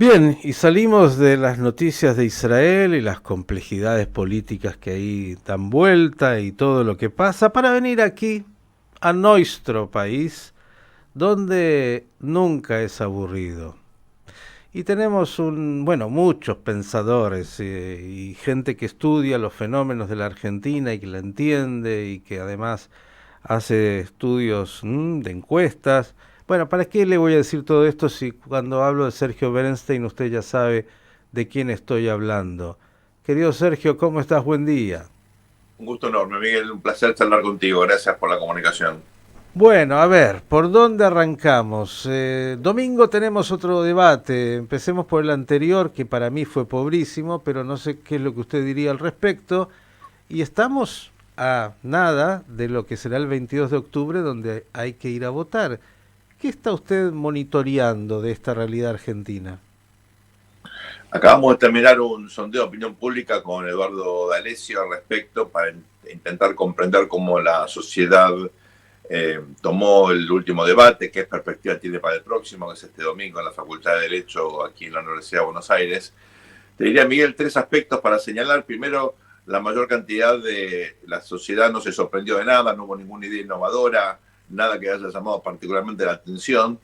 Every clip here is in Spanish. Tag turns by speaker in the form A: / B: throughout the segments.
A: Bien, y salimos de las noticias de Israel y las complejidades políticas que ahí dan vuelta y todo lo que pasa para venir aquí a nuestro país, donde nunca es aburrido. Y tenemos muchos pensadores y gente que estudia los fenómenos de la Argentina y que la entiende y que además hace estudios de encuestas. Bueno, ¿para qué le voy a decir todo esto si cuando hablo de Sergio Bernstein usted ya sabe de quién estoy hablando? Querido Sergio, ¿cómo estás? Buen día.
B: Un gusto enorme, Miguel. Un placer charlar contigo. Gracias por la comunicación.
A: Bueno, a ver, ¿por dónde arrancamos? Domingo tenemos otro debate. Empecemos por el anterior, que para mí fue pobrísimo, pero no sé qué es lo que usted diría al respecto. Y estamos a nada de lo que será el 22 de octubre, donde hay que ir a votar. ¿Qué está usted monitoreando de esta realidad argentina?
B: Acabamos de terminar un sondeo de opinión pública con Eduardo D'Alessio al respecto para intentar comprender cómo la sociedad tomó el último debate, qué perspectiva tiene para el próximo, que es este domingo en la Facultad de Derecho aquí en la Universidad de Buenos Aires. Te diría, Miguel, tres aspectos para señalar. Primero, la mayor cantidad de la sociedad no se sorprendió de nada, no hubo ninguna idea innovadora, nada que haya llamado particularmente la atención.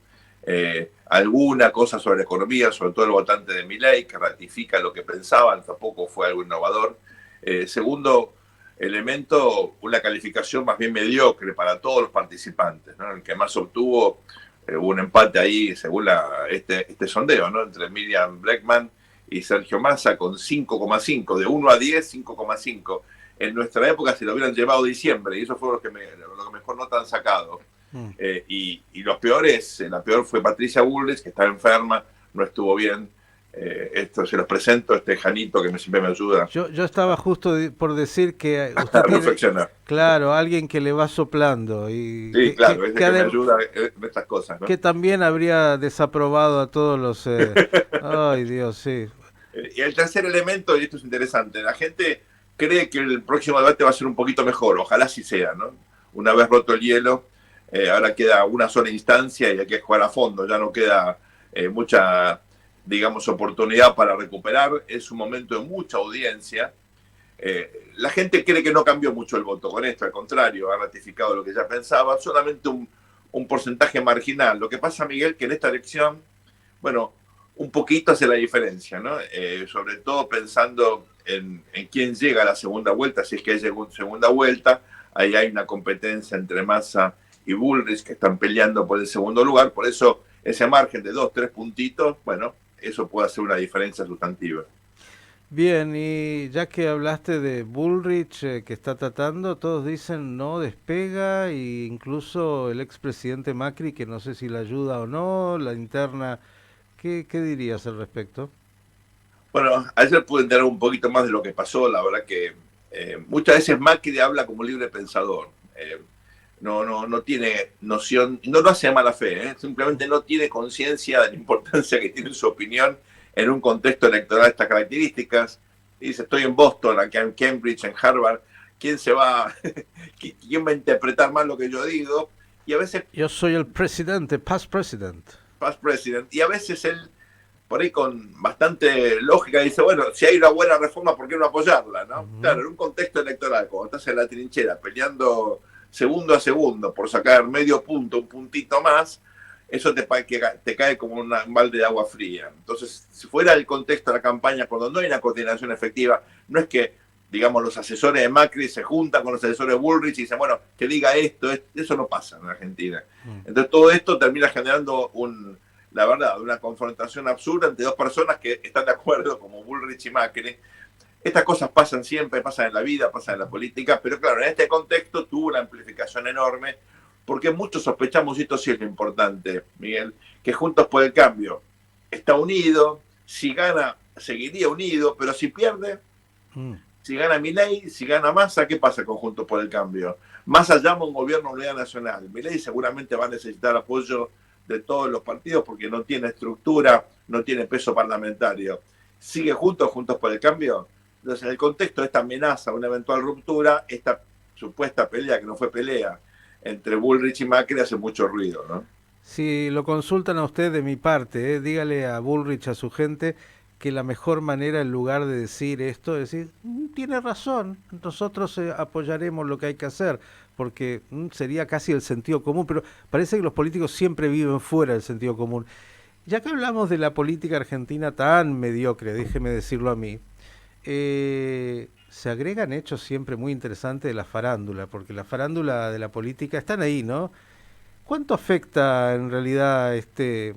B: Alguna cosa sobre la economía, sobre todo el votante de Milei, que ratifica lo que pensaban, tampoco fue algo innovador. Segundo elemento, una calificación más bien mediocre para todos los participantes, ¿no? El que más obtuvo, hubo un empate ahí, según este sondeo, ¿no? Entre Miriam Bregman y Sergio Massa con 5,5, de 1 a 10, 5,5. En nuestra época se lo hubieran llevado diciembre y eso fue lo que mejor nota han sacado.
A: Mm.
B: Y los peores, la peor fue Patricia Bullrich, que estaba enferma, no estuvo bien. Esto se los presento, este Janito que siempre me ayuda
A: Yo estaba justo por decir que
B: a
A: usted tiene,
B: reflexionar.
A: claro, alguien que le va soplando y
B: Sí, claro, es el que me
A: que
B: ayuda en estas cosas, ¿no?
A: que también habría desaprobado a todos los... Ay, Dios, sí.
B: Y el tercer elemento, y esto es interesante, la gente cree que el próximo debate va a ser un poquito mejor, ojalá sí sea, ¿no? Una vez roto el hielo, ahora queda una sola instancia y hay que jugar a fondo, ya no queda mucha, digamos, oportunidad para recuperar, es un momento de mucha audiencia. La gente cree que no cambió mucho el voto con esto, al contrario, ha ratificado lo que ya pensaba, solamente un porcentaje marginal. Lo que pasa, Miguel, que en esta elección, bueno, un poquito hace la diferencia, ¿no? Sobre todo pensando en quién llega a la segunda vuelta, si es que hay segunda vuelta, ahí hay una competencia entre Massa y Bullrich que están peleando por el segundo lugar, por eso ese margen de 2, 3 puntitos, bueno, eso puede hacer una diferencia sustantiva.
A: Bien, y ya que hablaste de Bullrich que está tratando, todos dicen no despega, e incluso el expresidente Macri, que no sé si la ayuda o no, la interna, ¿qué dirías al respecto?
B: Bueno, ayer pude entender un poquito más de lo que pasó. La verdad que muchas veces Macri habla como libre pensador. No tiene noción, no lo hace de mala fe, simplemente no tiene conciencia de la importancia que tiene su opinión en un contexto electoral de estas características. Dice, estoy en Boston, acá en Cambridge, en Harvard, ¿quién se va, quién va a interpretar más lo que yo digo? Y a veces,
A: Yo soy el presidente, past president.
B: past president, y a veces él por ahí con bastante lógica dice, bueno, si hay una buena reforma, ¿por qué no apoyarla? ¿No? Claro,
A: Ujú.
B: en un contexto electoral, cuando estás en la trinchera peleando segundo a segundo por sacar medio punto, un puntito más, eso te cae como un balde de agua fría. Entonces, si fuera el contexto de la campaña, cuando no hay una coordinación efectiva, no es que, digamos, los asesores de Macri se juntan con los asesores de Bullrich y dicen, bueno, que diga esto, eso no pasa en Argentina.
A: Mm.
B: Entonces, todo esto termina generando la verdad, una confrontación absurda entre dos personas que están de acuerdo, como Bullrich y Macri. Estas cosas pasan siempre, pasan en la vida, pasan en la política, pero claro, en este contexto tuvo una amplificación enorme, porque muchos sospechamos, y esto sí es lo importante, Miguel, que Juntos por el Cambio está unido, si gana, seguiría unido, pero si pierde,
A: Mm.
B: si gana Milei, si gana Massa, ¿qué pasa con Juntos por el Cambio? Massa llama un gobierno de unidad nacional. Milei seguramente va a necesitar apoyo de todos los partidos porque no tiene estructura, no tiene peso parlamentario. ¿Sigue Juntos por el Cambio? Entonces, en el contexto de esta amenaza, una eventual ruptura, esta supuesta pelea, que no fue pelea, entre Bullrich y Macri hace mucho ruido, ¿no?
A: Si lo consultan a usted de mi parte, dígale a Bullrich, a su gente, que la mejor manera, en lugar de decir esto, es decir, tiene razón, nosotros apoyaremos lo que hay que hacer, porque sería casi el sentido común, pero parece que los políticos siempre viven fuera del sentido común. Ya que hablamos de la política argentina tan mediocre, déjeme decirlo a mí, se agregan hechos siempre muy interesantes de la farándula, porque la farándula de la política están ahí, ¿no? ¿Cuánto afecta en realidad este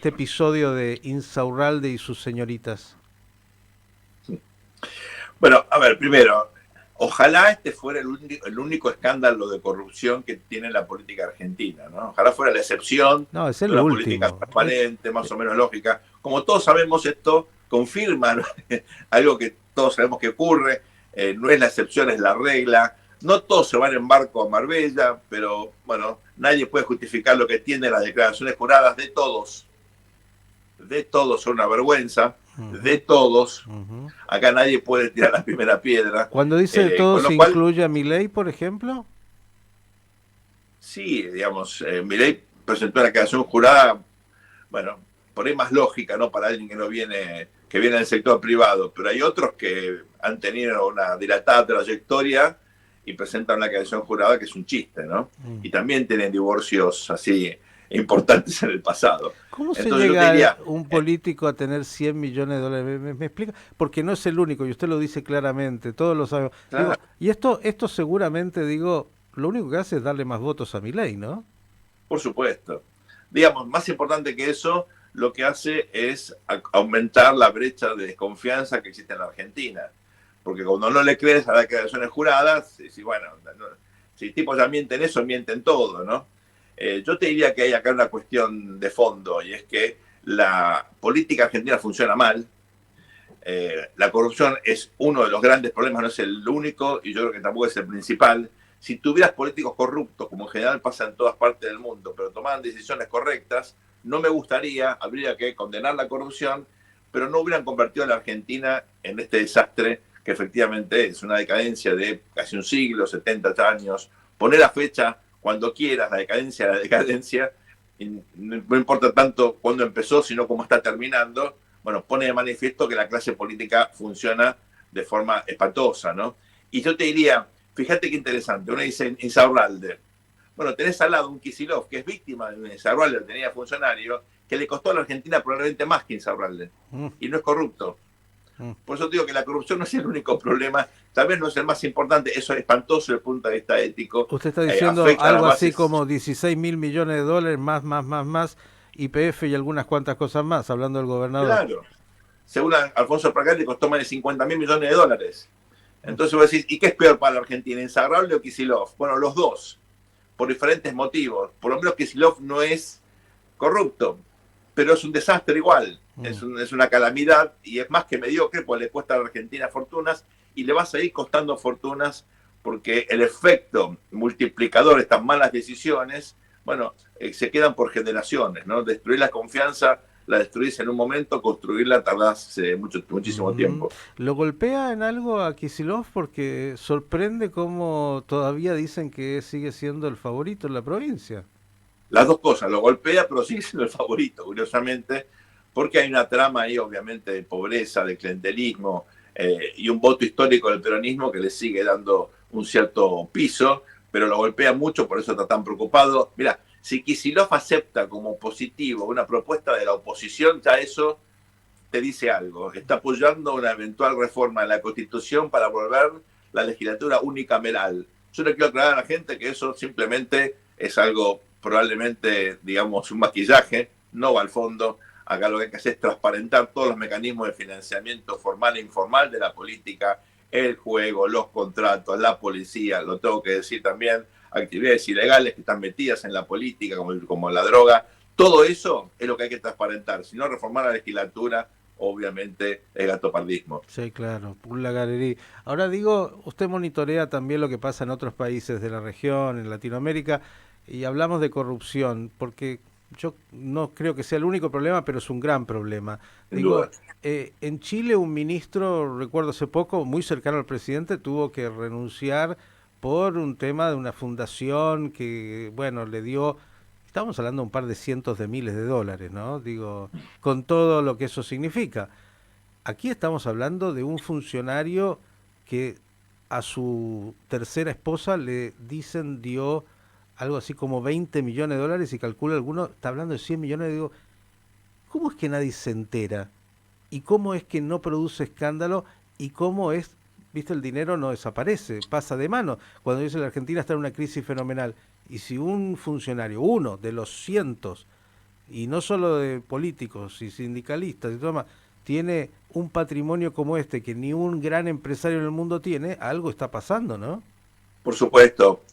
A: episodio de Insaurralde y sus señoritas?
B: Bueno, a ver, primero, ojalá este fuera el único escándalo de corrupción que tiene la política argentina, ¿no? Ojalá fuera la excepción
A: No, es
B: de
A: el
B: una política
A: último.
B: transparente, más o menos lógica. Como todos sabemos, esto confirma, ¿no? Algo que todos sabemos que ocurre, no es la excepción, es la regla. No todos se van en barco a Marbella, pero bueno, nadie puede justificar lo que tiene las declaraciones juradas de todos son una vergüenza, de todos. Acá nadie puede tirar la primera piedra.
A: Cuando dice de todo,
B: Con lo
A: ¿se
B: cual,
A: incluye a Milei, por ejemplo?
B: sí, digamos, Milei presentó una declaración jurada, bueno, por ahí más lógica, ¿no? Para alguien que no viene, que viene del sector privado, pero hay otros que han tenido una dilatada trayectoria y presentan una declaración jurada que es un chiste, ¿no? Y también tienen divorcios así importantes en el pasado.
A: ¿Cómo se
B: Entonces yo te
A: llega
B: diría,
A: un político a tener 100 millones de dólares? ¿Me explica? Porque no es el único, y usted lo dice claramente, todos lo sabemos.
B: claro,
A: Digo, y esto seguramente, digo, lo único que hace es darle más votos a Milei, ¿no?
B: por supuesto. Digamos, más importante que eso, lo que hace es aumentar la brecha de desconfianza que existe en la Argentina. Porque cuando no le crees a las declaraciones juradas, si bueno, no, si tipos ya mienten eso, mienten todo, ¿no? Yo te diría que hay acá una cuestión de fondo, y es que la política argentina funciona mal. La corrupción es uno de los grandes problemas, no es el único, y yo creo que tampoco es el principal. Si tuvieras políticos corruptos, como en general pasa en todas partes del mundo, pero tomaran decisiones correctas, no me gustaría, habría que condenar la corrupción, pero no hubieran convertido a la Argentina en este desastre que efectivamente es una decadencia de casi un siglo, 70 años. Poner a fecha cuando quieras la decadencia, y no importa tanto cuándo empezó, sino cómo está terminando. Bueno, pone de manifiesto que la clase política funciona de forma espantosa, ¿no? Y yo te diría, fíjate qué interesante, uno dice Insaurralde. Bueno, tenés al lado un Kicillof que es víctima de un Insaurralde, tenía funcionario, que le costó a la Argentina probablemente más que Insaurralde.
A: Mm,
B: Y no es corrupto.
A: mm.
B: Por eso digo que la corrupción no es el único problema, tal vez no es el más importante, eso es espantoso desde el punto de vista ético,
A: Usted está diciendo
B: afecta a las
A: algo así
B: bases.
A: como 16 mil millones de dólares, más, YPF y algunas cuantas cosas más, hablando del gobernador.
B: Claro, según Alfonso Prat le costó más de 50.000 millones de dólares. Entonces vos decís, ¿y qué es peor para la Argentina, Insaurralde o Kicillof? Bueno, los dos, por diferentes motivos. Por lo menos Kicillof no es corrupto, pero es un desastre igual. Es una calamidad y es más que mediocre, pues le cuesta a la Argentina fortunas y le va a seguir costando fortunas porque el efecto multiplicador de estas malas decisiones, bueno, se quedan por generaciones, ¿no? Destruir la confianza la destruís en un momento, construirla tardás muchísimo tiempo.
A: ¿Lo golpea en algo a Kicillof? Porque sorprende cómo todavía dicen que sigue siendo el favorito en la provincia.
B: Las dos cosas, lo golpea, pero sigue siendo el favorito, curiosamente, porque hay una trama ahí, obviamente, de pobreza, de clientelismo y un voto histórico del peronismo que le sigue dando un cierto piso, pero lo golpea mucho, por eso está tan preocupado. Mira, si Kicillof acepta como positivo una propuesta de la oposición, ya eso te dice algo. Está apoyando una eventual reforma de la Constitución para volver la legislatura unicameral. Yo le quiero aclarar a la gente que eso simplemente es algo probablemente, digamos, un maquillaje, no va al fondo. Acá lo que hay que hacer es transparentar todos los mecanismos de financiamiento formal e informal de la política, el juego, los contratos, la policía, lo tengo que decir también, actividades ilegales que están metidas en la política, como la droga. Todo eso es lo que hay que transparentar. Si no, reformar la legislatura, obviamente, es gatopardismo.
A: Sí, claro, por la galería. Ahora digo, usted monitorea también lo que pasa en otros países de la región, en Latinoamérica, y hablamos de corrupción, porque yo no creo que sea el único problema, pero es un gran problema.
B: Sin
A: Digo,
B: duda.
A: en Chile un ministro, recuerdo hace poco, muy cercano al presidente, tuvo que renunciar por un tema de una fundación que, bueno, le dio Estamos hablando de un par de cientos de miles de dólares, ¿no? Digo, con todo lo que eso significa. Aquí estamos hablando de un funcionario que a su tercera esposa le dicen dio algo así como 20 millones de dólares y calcula alguno, está hablando de 100 millones, digo, ¿cómo es que nadie se entera? ¿Y cómo es que no produce escándalo? ¿Y cómo es, viste, el dinero no desaparece, pasa de mano? Cuando dice la Argentina está en una crisis fenomenal, y si un funcionario, uno de los cientos, y no solo de políticos y sindicalistas y todo más, tiene un patrimonio como este que ni un gran empresario en el mundo tiene, algo está pasando, ¿no?
B: Por supuesto.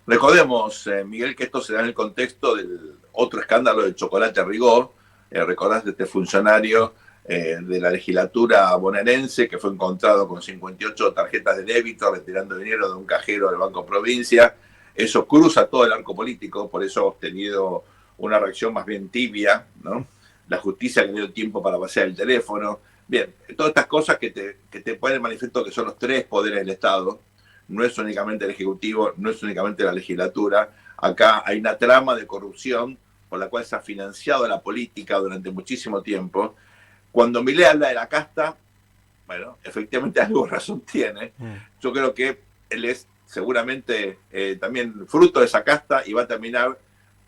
B: Recordemos, Miguel, que esto se da en el contexto del otro escándalo de Chocolate Rigó. Recordás de este funcionario de la legislatura bonaerense que fue encontrado con 58 tarjetas de débito retirando dinero de un cajero del Banco Provincia. Eso cruza todo el arco político, por eso ha obtenido una reacción más bien tibia, ¿no? La justicia le dio tiempo para vaciar el teléfono. Bien, todas estas cosas que te ponen en manifiesto que son los tres poderes del Estado. No es únicamente el Ejecutivo, no es únicamente la legislatura. Acá hay una trama de corrupción por la cual se ha financiado la política durante muchísimo tiempo. Cuando Milei habla de la casta, bueno, efectivamente algo razón tiene. Yo creo que él es seguramente también fruto de esa casta y va a terminar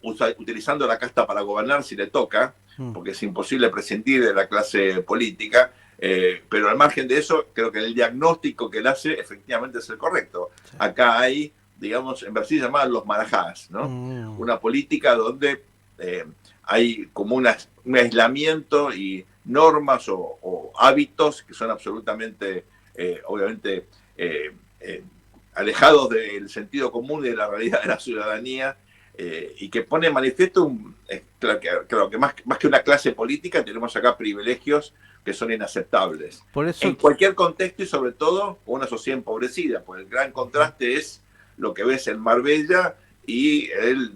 B: utilizando la casta para gobernar si le toca, porque es imposible prescindir de la clase política. Pero al margen de eso, creo que el diagnóstico que él hace efectivamente es el correcto. Sí. Acá hay, digamos, en Brasil llamaban los marajás, ¿no? Una política donde hay como un aislamiento y normas o hábitos que son absolutamente, obviamente, alejados del sentido común y de la realidad de la ciudadanía, y que pone en manifiesto, creo que más que una clase política, tenemos acá privilegios que son inaceptables. Por eso, en cualquier contexto y sobre todo con una sociedad empobrecida, porque el gran contraste es lo que ves en Marbella y el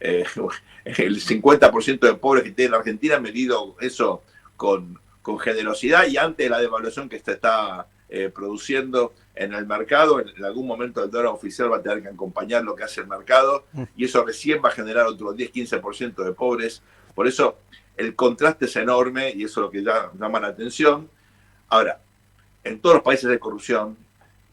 B: 50% de pobres que tiene la Argentina, medido eso con generosidad y antes de la devaluación que se está produciendo en el mercado. En algún momento el dólar oficial va a tener que acompañar lo que hace el mercado y eso recién va a generar otro 10-15% de pobres. Por eso el contraste es enorme y eso es lo que llama la atención. Ahora, en todos los países de corrupción,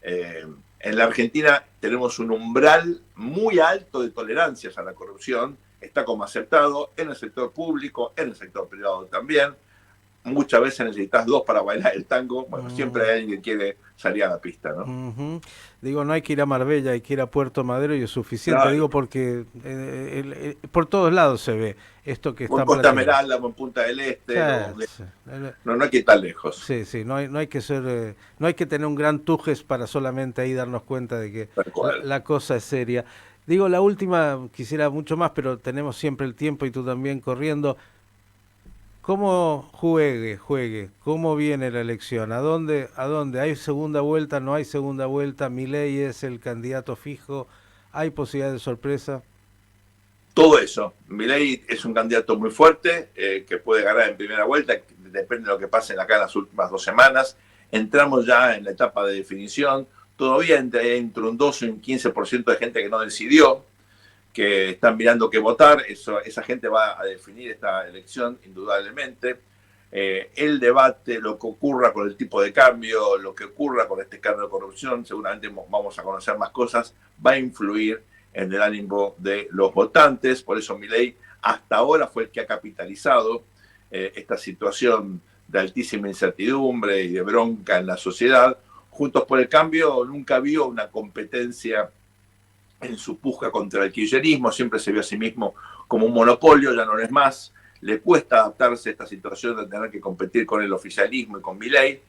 B: en la Argentina tenemos un umbral muy alto de tolerancias a la corrupción, está como aceptado en el sector público, en el sector privado también. Muchas veces necesitas dos para bailar el tango. Bueno, siempre hay alguien que quiere salir a la pista, ¿no?
A: Digo, no hay que ir a Marbella, hay que ir a Puerto Madero y es suficiente. Claro. Digo, porque por todos lados se ve esto que está
B: en Costa Esmeralda, en Punta del Este. Claro, no hay que ir tan lejos.
A: Sí, no hay que ser, no hay que tener un gran tujes para solamente ahí darnos cuenta de que la cosa es seria. Digo, la última, quisiera mucho más, pero tenemos siempre el tiempo y tú también corriendo. ¿Cómo juegue? ¿Cómo viene la elección? ¿A dónde? ¿Hay segunda vuelta? ¿No hay segunda vuelta? ¿Milei es el candidato fijo? ¿Hay posibilidad de sorpresa?
B: Todo eso. Milei es un candidato muy fuerte, que puede ganar en primera vuelta, depende de lo que pase acá en las últimas 2 semanas. Entramos ya en la etapa de definición. Todavía entre un 12 y un 15% de gente que no decidió, que están mirando qué votar. Esa gente va a definir esta elección indudablemente. El debate, lo que ocurra con el tipo de cambio, lo que ocurra con este escándalo de corrupción, seguramente vamos a conocer más cosas, va a influir en el ánimo de los votantes. Por eso Milei hasta ahora fue el que ha capitalizado esta situación de altísima incertidumbre y de bronca en la sociedad. Juntos por el Cambio nunca vio una competencia en su puja contra el kirchnerismo, siempre se vio a sí mismo como un monopolio, ya no lo es más. Le cuesta adaptarse a esta situación de tener que competir con el oficialismo y con Milei.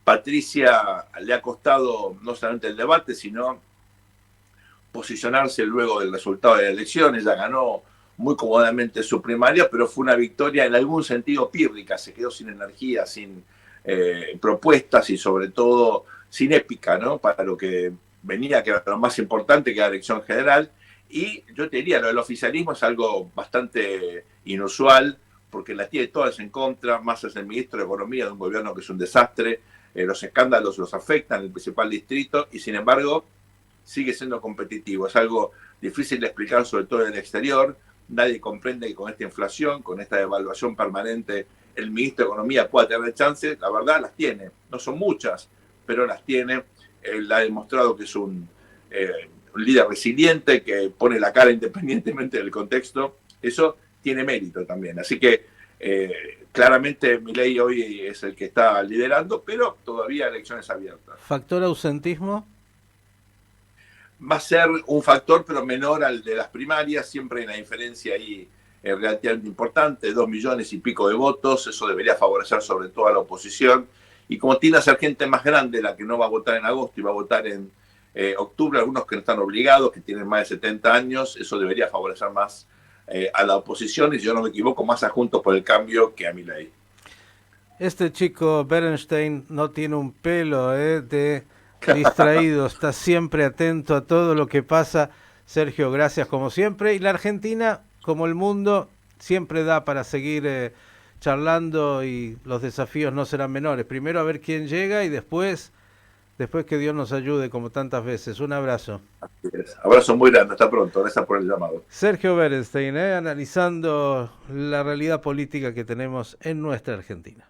B: Patricia le ha costado no solamente el debate, sino posicionarse luego del resultado de la elección. Ella ganó muy cómodamente su primaria, pero fue una victoria en algún sentido pírrica, se quedó sin energía, sin propuestas y sobre todo sin épica, ¿no? Para lo que venía, que era lo más importante, que era la elección general. Y yo te diría, lo del oficialismo es algo bastante inusual, porque la tiene todas en contra. Massa es el ministro de Economía de un gobierno que es un desastre, los escándalos los afectan, el principal distrito, y sin embargo sigue siendo competitivo. Es algo difícil de explicar, sobre todo en el exterior. Nadie comprende que con esta inflación, con esta devaluación permanente, el ministro de Economía pueda tener chances. La verdad, las tiene. No son muchas, pero las tiene. Él ha demostrado que es un líder resiliente, que pone la cara independientemente del contexto. Eso tiene mérito también. Así que claramente Milei hoy es el que está liderando, pero todavía elecciones abiertas.
A: ¿Factor ausentismo?
B: Va a ser un factor, pero menor al de las primarias. Siempre hay una diferencia ahí relativamente importante, 2 millones y pico de votos. Eso debería favorecer sobre todo a la oposición. Y como tiene a ser gente más grande la que no va a votar en agosto y va a votar en octubre, algunos que no están obligados, que tienen más de 70 años, eso debería favorecer más a la oposición, y si yo no me equivoco, más a Juntos por el Cambio que a Milei.
A: Este chico Bernstein no tiene un pelo de distraído, está siempre atento a todo lo que pasa. Sergio, gracias como siempre. Y la Argentina, como el mundo, siempre da para seguir charlando, y los desafíos no serán menores. Primero a ver quién llega y después que Dios nos ayude como tantas veces. Un abrazo.
B: Abrazo muy grande, hasta pronto, gracias por el llamado.
A: Sergio Bernstein, analizando la realidad política que tenemos en nuestra Argentina.